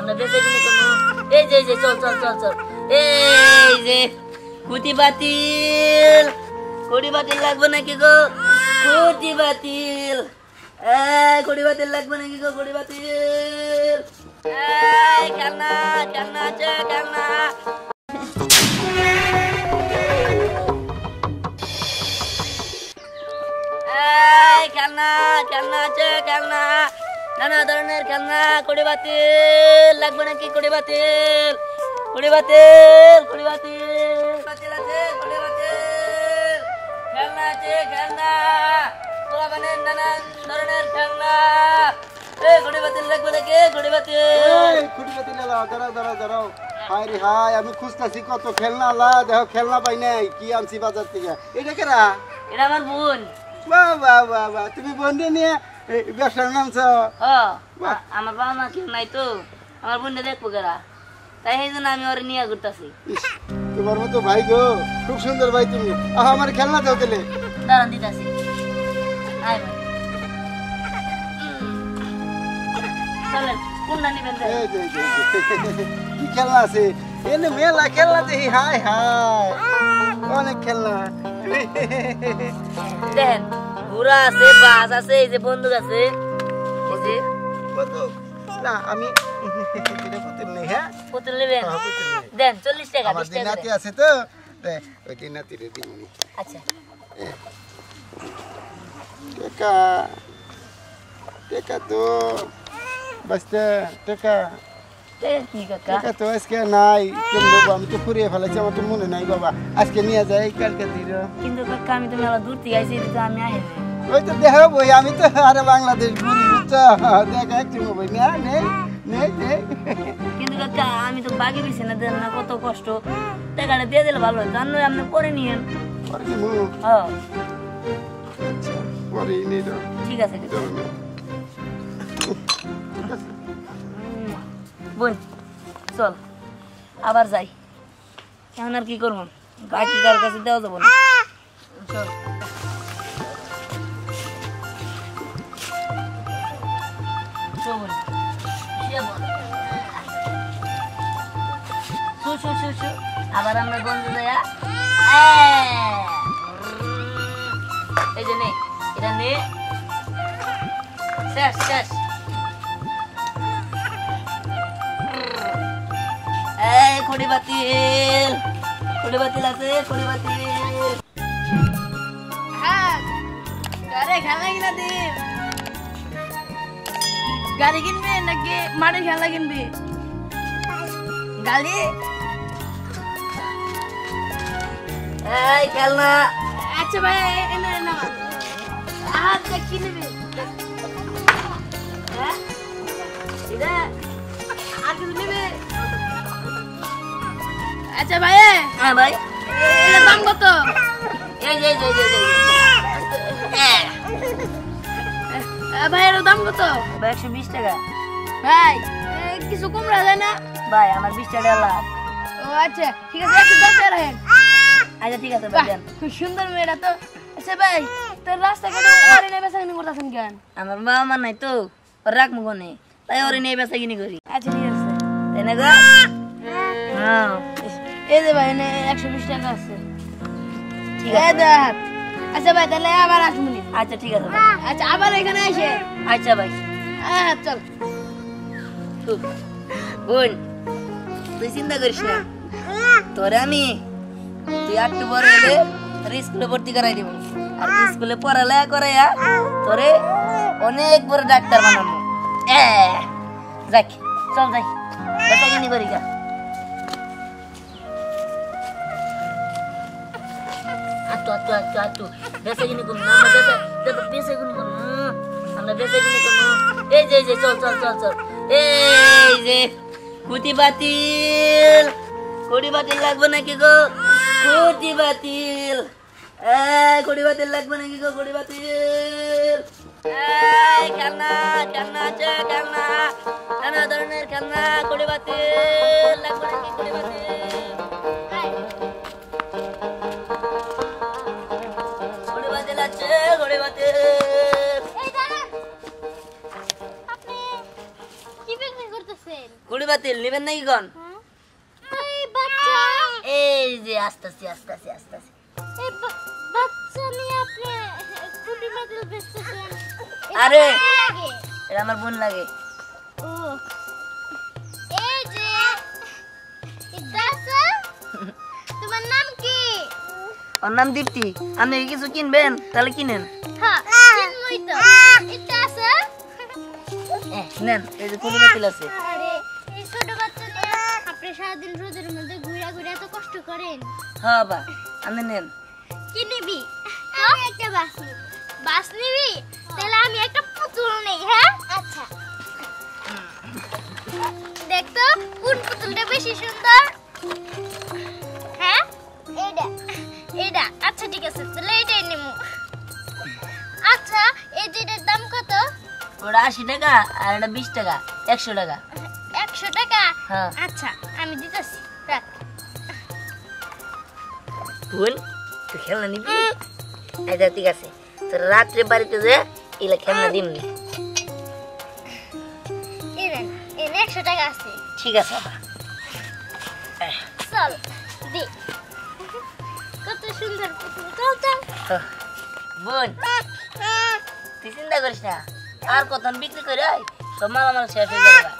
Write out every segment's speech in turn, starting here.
আমরা বেঁচে কিনে কোনো এই যে চল চল চল চল এই যে খুঁটি বাতিল লাগবে নাকি গো খুঁটি বাতিল খুঁটি বাতিল লাগবে নাকি গো খুঁটি বাতিল খেলনা আছে খেলনা খেলনা আছে খেলনা নানা ধরনের খেলনা খুঁটি বাতিল লাগবে নাকি খুঁটি বাতিল আছে খুঁটি বাতিল খেলনা আছে খেলনা তোরা বানেন নানা ধরনের খেলনা খুঁটি বাতিল লাগবে নাকি খুঁটি বাতিল দাঁড়াও হায় রে হায় আমি খুঁজতেছি কত খেলনা আলা দেখো খেলনা পাই নাই কি আনছি বাজার থেকে এটা কেরা এটা আমার বোন বাহ তুমি বোন নিয়ে ব্যবসার নামছ আমার বাবা মা কেউ নাই তো আমার বোনটা দেখবো কেরা তাই সেই জন্য আমি ওর নিয়ে ঘুরতেছি তোমার মতো ভাই গো খুব সুন্দর ভাই তুমি আমার খেলনা দাও গেলে দাঁড়ান দিতেছি চলেন কোনটা নিবেন কি খেলনা আছে এনে মেলা খেলনা দেখি হায় হায় অনেক খেলনা দেখেন ঘোড়া আছে বাস আছে এই যে বন্দুক আছে না আমি পুতুল নেই হ্যাঁ পুতুল নেবেন দেন 40 টাকা আমার দিনাতি আছে তো ওই দিনাতি রে দিন আচ্ছা টেকা তো বাস্তে টেকা কি কাকা তো আজকে নাই কেমন দেবো আমি তো ফুরিয়ে ফেলেছি আমার তো মনে নাই বাবা আজকে নিয়ে যাই কালকে দিল কিন্তু কাকা আমি তো মেলা দূর থেকে আইছি তো আমি আইনি ওই তো দেখো বই আমি তো আরে বাংলাদেশ ঘুরি বুঝছো দেখা একটু বই না নেই কিন্তু কাকা আমি তো বাকি দিছি না দেন না কত কষ্ট টাকাটা দিয়ে দিলে ভালো হতো আর আপনি পরে নিয়েন পরে কি মু আচ্ছা পরে নিয়ে দাও ঠিক আছে বোন চল আবার যাই এখন আর কি করবো বাকি কার কাছে দেওয়া যাবো না চল আবার আমরা বন্ধু দেয়া এই যে নে এটা নে শেষ খুঁটি বাতিল আছে খুঁটি বাতিল হ্যাঁ গাড়ি খেলা কিনা দিন গাড়ি কিনবে নাকি মাটির খেলা কিনবি গাড়ি এই খেলনা আচ্ছা ভাই এনে না আচ্ছা কিনবি হ্যাঁ এটা আর কিছু নেবে আচ্ছা ভাই হ্যাঁ ভাই এর দাম কত এই ভাই এর দাম কত ভাই 120 টাকা ভাই কিছু কম রাখে না ভাই আমার 20 টাকা লাভ ও আচ্ছা ঠিক আছে 110 টাকা রাখেন আচ্ছা ঠিক আছে ভাই খুব সুন্দর মেয়েটা তো আচ্ছা ভাই তোর রাস্তা কেটে ওরে নিয়ে বেচা কিনি করতেছেন কেন আমার বাবা নাই তো রাখ মুগনে তাই ওরে নিয়ে বেচা কিনি করি আচ্ছা ঠিক আছে তাই না গো হ্যাঁ এই যে ভাই এনে 120 টাকা আছে ঠিক আছে দেখ আচ্ছা ভাই তাহলে আবার আসবনি আচ্ছা ঠিক আছে আচ্ছা আবার এখানে এসে আচ্ছা ভাই চল বোন তুই চিন্তা করিস না তোরে আমি তুই একটু বড় হলে স্কুলে ভর্তি করাই দিব আর স্কুলে পড়ালেখা করাইয়া তোরে অনেক বড় ডাক্তার বানাবো যাক চল যাই বেচা কিনি করি গা বেচা কিনি করুন বেচা কিনি করুন আমরা বেচা কিনি করুন এই যে চল এই যে খুঁটি বাতিল লাগবে নাকি গো খুঁটি বাতিল লাগবে নাকি গো খুঁটি বাতিল খেলনা আছে খেলনা নানা ধরনের খেলনা খুঁটি বাতিল লাগবে নাকি খুঁটি বাতিল আছে খুঁটি বাতিল খুঁটি কুড়ি বাতিল নেবেন নাকি কোন এই বাচ্চা এই যে আস্তে আস্তে আস্তে আস্তে আস্তে আস্তে এই বাচ্চা নিয়ে আপনি কুড়ি বাতিল বেচতেছেন আরে কি লাগে এটা আমার বোন লাগে ও এই যে এটা আছে তোমার নাম কি ওর নাম দীপ্তি আপনি কি কিছু কিনবেন তাহলে কিনেন হ্যাঁ চিনমই তো এটা আছে নেন এই যে কুড়ি বাতিল আছে আরে এই ছোট বাচ্চা নিয়ে আপনি সারাদিন রোদের মধ্যে ঘুরে ঘুরে এত কষ্ট করেন হ্যাঁ বা আপনি নেন কি নিবি আমি একটা বাস নিবি তাহলে আমি একটা পুতুল নেই হ্যাঁ আচ্ছা দেখ তো কোন পুতুলটা বেশি সুন্দর হ্যাঁ এইটা এইটা আচ্ছা ঠিক আছে তাহলে এইটাই নিমু আচ্ছা এই যেটার দাম কত ওটা 80 টাকা আর এটা 20 টাকা 100 টাকা 100 টাকা হ্যাঁ আচ্ছা আমি দিতেছি রাখ বোন তুই খেলনা নিবি আচ্ছা ঠিক আছে তো রাত্রে বাড়িতে যে এগুলা খেলনা দিমনি এই নেন এই 100 টাকা আছে ঠিক আছে বাবা চল দে কত সুন্দর পুতুল চল চল বোন তুই চিন্তা করিস না আর কত বিক্রি করে আয় সব মাল আমার শেষ হয়ে যাবে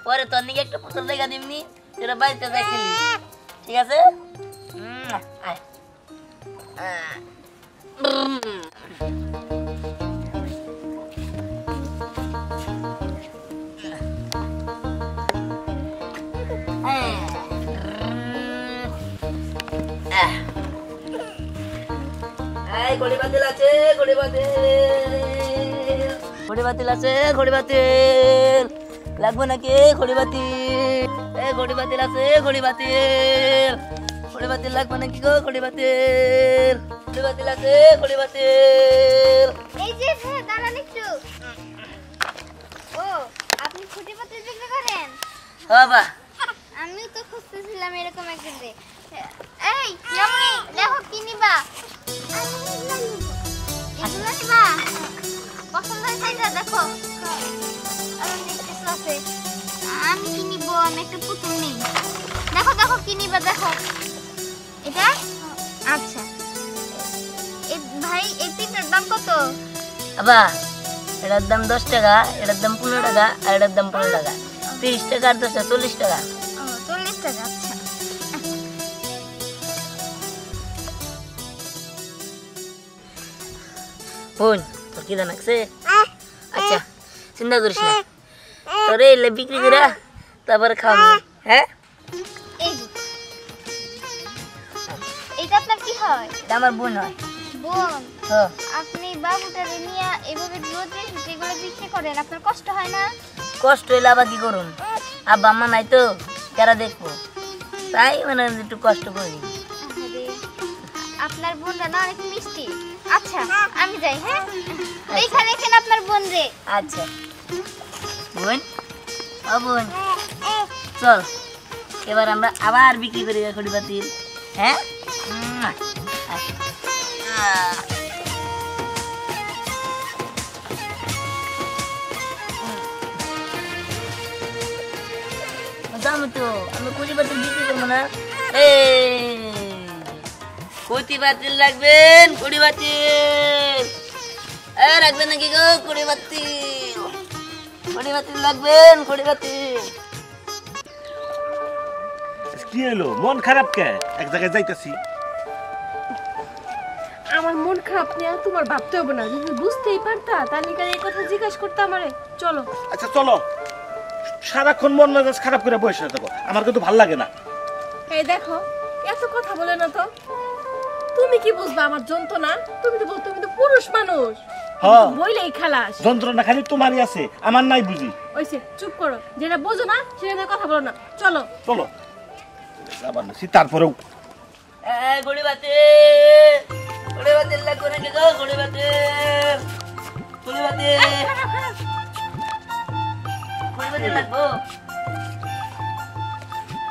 পরে তোর নিকে একটা পুতুল দেখা দিমনি তোরা বাড়িতে যাই খেলি ঠিক আছে আয় ঘড়ি বাতিল আছে ঘড়ি বাতিল ঘড়ি বাতিল আছে ঘড়ি বাতিল লাগবে নাকি ঘড়ি বাতিল ঘড়ি বাতিল আছে ঘড়ি বাতিল ঘড়ি বাতিল লাগবে নাকি গো ঘড়ি বাতিল ঘড়ি বাতিল আছে ঘড়ি বাতিল এই যে দাঁড়ান একটু ও আপনি খুঁটি পাতি বিক্রি করেন বাবা আমিও তো খুঁজতেছিলাম এরকম একটা দে এই রমণী দেখো কি নিবা এগুলো নিবা পছন্দ হয়েছে দেখো আছে আমি কি নিব আমি একটা পুতুল নিই দেখো দেখো কি নিবা দেখো এটা আচ্ছা ভাই এই তিনটার দাম কত আবা এটার দাম 10 টাকা এটার দাম 15 টাকা আর এটার দাম 15 টাকা 30 টাকা আর 10 টাকা 40 টাকা 40 টাকা আচ্ছা বোন তোর কি দাম আছে আচ্ছা চিন্তা করিস না তোরে এলে বিক্রি করে তারপরে খাওয়াবি হ্যাঁ এই যে এটা আপনার কি হয় এটা আমার বোন হয় বোন হ্যাঁ আপনি বাবুটারে নিয়ে এভাবে রোদে যেগুলো বিক্রি করেন আপনার কষ্ট হয় না কষ্ট হইলে আবার কি করুন আব্বা আম্মা নাই তো কারা দেখবো তাই মানে একটু কষ্ট করি আরে, আপনার বোনরা না অনেক মিষ্টি আচ্ছা আমি যাই হ্যাঁ দেখা রেখেন আপনার বোন রে আচ্ছা বোন ও বোন চল এবার আমরা আবার বিক্রি করি ঘড়ি বাতিল হ্যাঁ দাম তো আমি ঘড়ি বাতিল বিক্রি করবো না ঘড়ি বাতিল রাখবেন ঘড়ি বাতিল রাখবেন নাকি গো ঘড়ি বাতিল ঘড়ি বাতিল রাখবেন ঘড়ি বাতিল কি হলো মন খারাপ কে এক জায়গায় যাইতাছি আমার মন খারাপ নিয়ে তোমার ভাবতে হবে না যদি বুঝতেই পারতা তাহলে কি এই কথা জিজ্ঞাসা করতে আমারে চলো আচ্ছা চলো সারাক্ষণ মন মেজাজ খারাপ করে বসে থাকো আমার কিন্তু ভালো লাগে না এই দেখো এত কথা বলে না তো তুমি কি বুঝবা আমার যন্ত্রণা তুমি তো পুরুষ মানুষ হ্যাঁ বইলেই খালাস যন্ত্রণা খালি তোমারই আছে আমার নাই বুঝি ওইসে চুপ করো যেটা বোঝো না সেটা নিয়ে কথা বলো না চলো চলো আবার না তারপরেও ঘড়ি বাতিল ঘড়ি বাতিল লাগবে নাকি গো ঘড়ি বাতিল ঘড়ি বাতিল ঘড়ি বাতিল লাগবো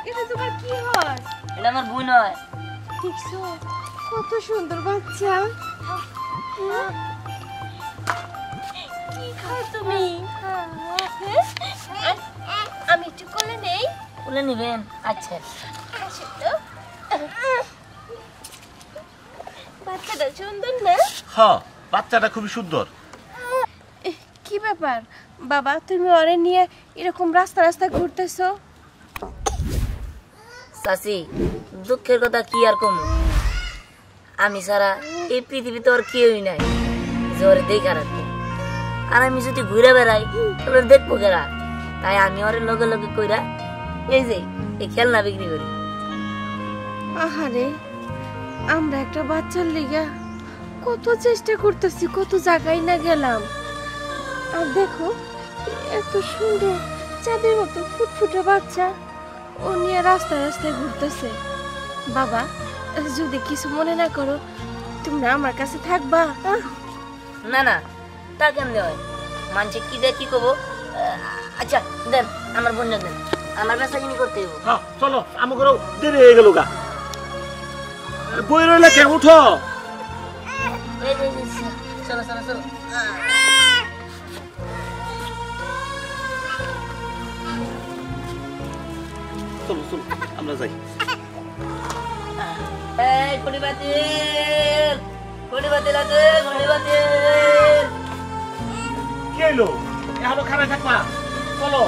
এটা তোমার কি হয় এটা আমার বোন হয় দেখছো কত সুন্দর বাচ্চা কি খাও তুমি হ্যাঁ? আমি একটু কোলে নেই? বলে নিবেন? আচ্ছা আসুন তো। বাচ্চাটা সুন্দর না? হ্যাঁ বাচ্চাটা খুবই সুন্দর। কি ব্যাপার বাবা, তুমি ওরে নিয়ে এরকম রাস্তা রাস্তা ঘুরতেছো? চাচি দুঃখের কথা কি আর কম, আমি ছাড়া এই পৃথিবীতে আর কেউই নাই যে ওরে দেখা রাখবো। আর আমি যদি ঘুরে বেড়াই তাহলে দেখবো কেরা, তাই আমি ওরে লগে লগে কইরা এই যে এই খেলনা বিক্রি করি। আহারে, আমরা একটা বাচ্চার লিগা কত চেষ্টা করতেছি, কত জায়গায় না গেলাম, আর দেখো এত সুন্দর চাঁদের মতো ফুটফুটে বাচ্চা ও নিয়ে রাস্তায় রাস্তায় ঘুরতেছে। বাবা, যদি কিছু মনে না করো, তোমরা আমার কাছে থাকবা? না না, তা কেমনে হয়? মানছে কি দেয় কি করবো? আচ্ছা দেন, আমার বোন দেন, আমার বেচা কিনি করতে হইব। হ্যাঁ চলো, আমাকেও দেরি হয়ে গেল গা। বই রইলে কে উঠো। এই যে, চলো চলো চলো। চলো চলো আমরা যাই। এই কোটি বাতিল, কোটি বাতিল আছে, কোটি বাতিল। কি হইলো? এখনো খারাপ থাকবা? চলো।